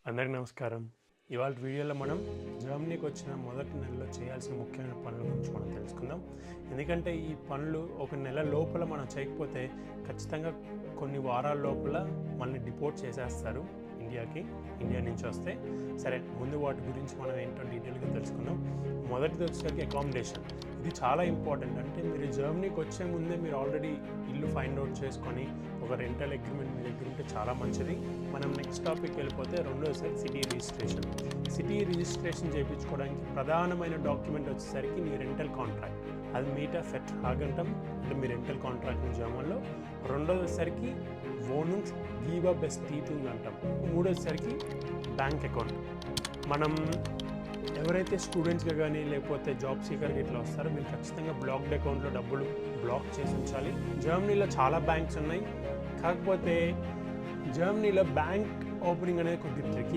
అందరికీ నమస్కారం. ఇవాళ వీడియోలో మనం జర్మనీకి వచ్చిన మొదటి నెలలో చేయాల్సిన ముఖ్యమైన పనుల గురించి మనం తెలుసుకుందాం. ఎందుకంటే ఈ పనులు ఒక నెల లోపల మనం చేయకపోతే ఖచ్చితంగా కొన్ని వారాల లోపల మనల్ని డిపోర్ట్ చేసేస్తారు ఇండియా నుంచి వస్తే. సరే, ముందు వాటి గురించి మనం ఏంటో డీటెయిల్గా తెలుసుకుందాం. మొదటిది వచ్చేసరికి అకామిడేషన్. ఇది చాలా ఇంపార్టెంట్. అంటే మీరు జర్మనీకి వచ్చే ముందే మీరు ఆల్రెడీ ఇల్లు ఫైండ్ అవుట్ చేసుకొని ఒక రెంటల్ అగ్రిమెంట్ మీ దగ్గర ఉంటే చాలా మంచిది. మనం నెక్స్ట్ టాపిక్ వెళ్ళిపోతే రెండోసారి సిటీ రిజిస్ట్రేషన్ చేయించుకోవడానికి ప్రధానమైన డాక్యుమెంట్ వచ్చేసరికి నీ రెంటల్ కాంట్రాక్ట్. అది మీటా ఫెట్ ఆగంటాం, అంటే మీ రెంటల్ కాంట్రాక్ట్ జర్మన్లో. రెండోసరికి వోనుంగ్స్ గీవా బెస్టీటింగ్ అంటాం. మూడోసరికి బ్యాంక్ అకౌంట్. మనం ఎవరైతే స్టూడెంట్స్గా కానీ లేకపోతే జాబ్ సీకర్గా ఇట్లా వస్తారో వీళ్ళు ఖచ్చితంగా బ్లాక్డ్ అకౌంట్లో డబ్బులు బ్లాక్ చేసి ఉంచాలి. జర్మనీలో చాలా బ్యాంక్స్ ఉన్నాయి, కాకపోతే జర్మనీలో బ్యాంక్ ఓపెనింగ్ అనేది కొద్దిగా ట్రికీ.